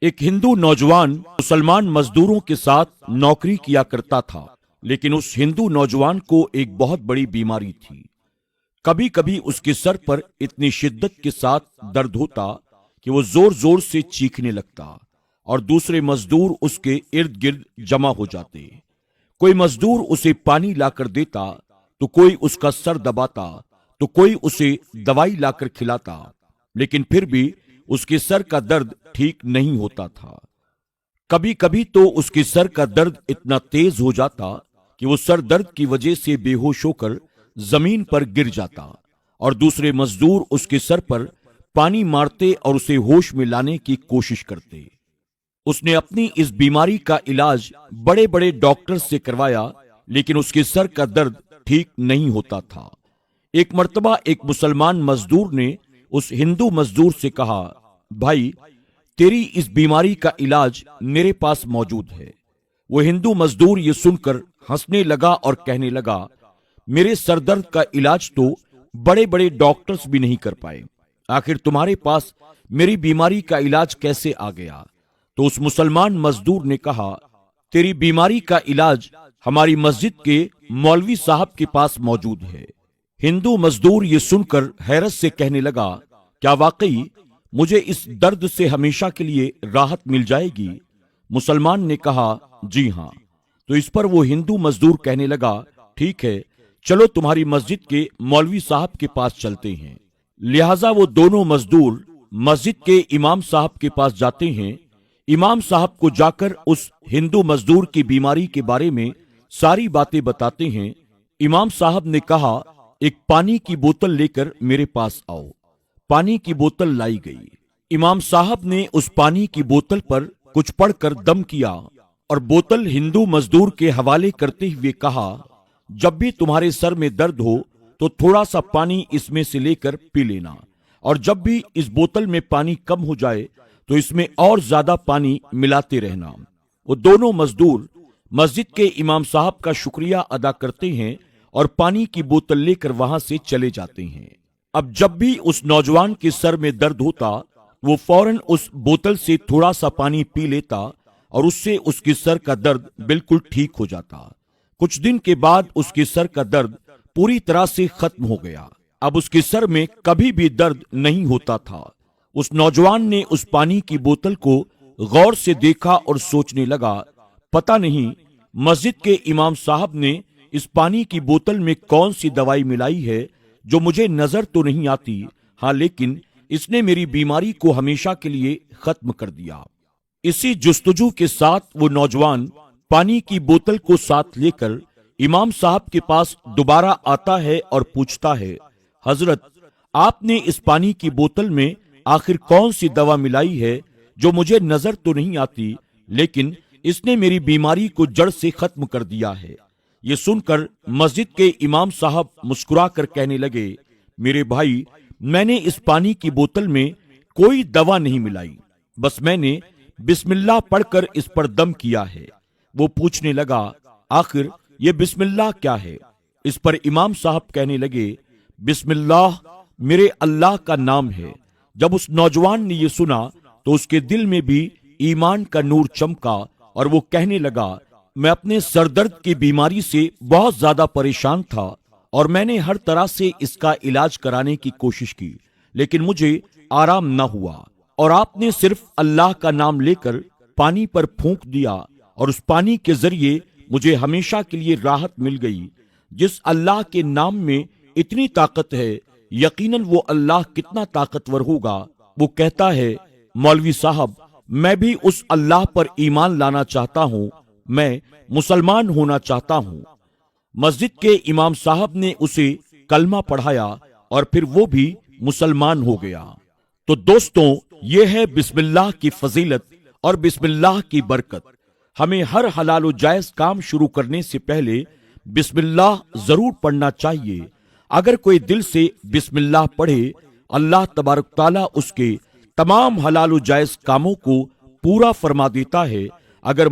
ایک ہندو نوجوان مسلمان مزدوروں کے ساتھ نوکری کیا کرتا تھا، لیکن اس ہندو نوجوان کو ایک بہت بڑی بیماری تھی۔ کبھی کبھی اس کے سر پر اتنی شدت کے ساتھ درد ہوتا کہ وہ زور زور سے چیخنے لگتا اور دوسرے مزدور اس کے ارد گرد جمع ہو جاتے۔ کوئی مزدور اسے پانی لا کر دیتا تو کوئی اس کا سر دباتا تو کوئی اسے دوائی لا کر کھلاتا، لیکن پھر بھی اس کے سر کا درد ٹھیک نہیں ہوتا تھا۔ کبھی کبھی تو اس کے سر کا درد اتنا تیز ہو جاتا کہ وہ سر درد کی وجہ سے بے ہوش ہو کر زمین پر گر جاتا اور دوسرے مزدور اس کے سر پر پانی مارتے اور اسے ہوش میں لانے کی کوشش کرتے۔ اس نے اپنی اس بیماری کا علاج بڑے بڑے ڈاکٹر سے کروایا، لیکن اس کے سر کا درد ٹھیک نہیں ہوتا تھا۔ ایک مرتبہ ایک مسلمان مزدور نے اس ہندو مزدور سے کہا، بھائی، تیری اس بیماری کا علاج میرے پاس موجود ہے۔ وہ ہندو مزدور یہ سن کر ہنسنے لگا اور کہنے لگا، میرے سر درد کا علاج تو بڑے بڑے ڈاکٹرز بھی نہیں کر پائے، آخر تمہارے پاس میری بیماری کا علاج کیسے آ گیا؟ تو اس مسلمان مزدور نے کہا، تیری بیماری کا علاج ہماری مسجد کے مولوی صاحب کے پاس موجود ہے۔ ہندو مزدور یہ سن کر حیرت سے کہنے لگا، کیا واقعی مجھے اس درد سے ہمیشہ کے لیے راحت مل جائے گی؟ مسلمان نے کہا، جی ہاں۔ تو اس پر وہ ہندو مزدور کہنے لگا، ٹھیک ہے، چلو تمہاری مسجد کے مولوی صاحب کے پاس چلتے ہیں۔ لہٰذا وہ دونوں مزدور مسجد کے امام صاحب کے پاس جاتے ہیں۔ امام صاحب کو جا کر اس ہندو مزدور کی بیماری کے بارے میں ساری باتیں بتاتے ہیں۔ امام صاحب نے کہا، ایک پانی کی بوتل لے کر میرے پاس آؤ۔ پانی کی بوتل لائی گئی۔ امام صاحب نے اس پانی کی بوتل پر کچھ پڑھ کر دم کیا اور بوتل ہندو مزدور کے حوالے کرتے ہوئے کہا، جب بھی تمہارے سر میں درد ہو تو تھوڑا سا پانی اس میں سے لے کر پی لینا، اور جب بھی اس بوتل میں پانی کم ہو جائے تو اس میں اور زیادہ پانی ملاتے رہنا۔ وہ دونوں مزدور مسجد کے امام صاحب کا شکریہ ادا کرتے ہیں اور پانی کی بوتل لے کر وہاں سے چلے جاتے ہیں۔ اب جب بھی اس نوجوان کے سر میں درد ہوتا، وہ فوراً اس بوتل سے تھوڑا سا پانی پی لیتا اور اس سے اس کے سر کا درد بالکل ٹھیک ہو جاتا۔ کچھ دن کے بعد اس کے سر کا درد پوری طرح سے ختم ہو گیا۔ اب اس کے سر میں کبھی بھی درد نہیں ہوتا تھا۔ اس نوجوان نے اس پانی کی بوتل کو غور سے دیکھا اور سوچنے لگا، پتہ نہیں مسجد کے امام صاحب نے اس پانی کی بوتل میں کون سی دوائی ملائی ہے جو مجھے نظر تو نہیں آتی، ہاں لیکن اس نے میری بیماری کو ہمیشہ کے لیے ختم کر دیا۔ اسی جستجو کے ساتھ وہ نوجوان پانی کی بوتل کو ساتھ لے کر امام صاحب کے پاس دوبارہ آتا ہے اور پوچھتا ہے، حضرت، آپ نے اس پانی کی بوتل میں آخر کون سی دوا ملائی ہے جو مجھے نظر تو نہیں آتی، لیکن اس نے میری بیماری کو جڑ سے ختم کر دیا ہے؟ یہ سن کر مسجد کے امام صاحب مسکرا کر کہنے لگے، میرے بھائی، میں نے اس پانی کی بوتل میں کوئی دوا نہیں ملائی، بس میں نے بسم اللہ پڑھ کر اس پر دم کیا ہے۔ وہ پوچھنے لگا، آخر یہ بسم اللہ کیا ہے؟ اس پر امام صاحب کہنے لگے، بسم اللہ میرے اللہ کا نام ہے۔ جب اس نوجوان نے یہ سنا تو اس کے دل میں بھی ایمان کا نور چمکا اور وہ کہنے لگا، میں اپنے سر درد کی بیماری سے بہت زیادہ پریشان تھا اور میں نے ہر طرح سے اس کا علاج کرانے کی کوشش کی، لیکن مجھے آرام نہ ہوا، اور آپ نے صرف اللہ کا نام لے کر پانی پر پھونک دیا اور اس پانی کے ذریعے مجھے ہمیشہ کے لیے راحت مل گئی۔ جس اللہ کے نام میں اتنی طاقت ہے، یقیناً وہ اللہ کتنا طاقتور ہوگا۔ وہ کہتا ہے، مولوی صاحب، میں بھی اس اللہ پر ایمان لانا چاہتا ہوں، میں مسلمان ہونا چاہتا ہوں۔ مسجد کے امام صاحب نے اسے کلمہ پڑھایا اور پھر وہ بھی مسلمان ہو گیا۔ تو دوستوں، یہ ہے بسم اللہ کی فضیلت اور بسم اللہ کی برکت۔ ہمیں ہر حلال و جائز کام شروع کرنے سے پہلے بسم اللہ ضرور پڑھنا چاہیے۔ اگر کوئی دل سے بسم اللہ پڑھے، اللہ تبارک تعالیٰ اس کے تمام حلال و جائز کاموں کو پورا فرما دیتا ہے۔ اگر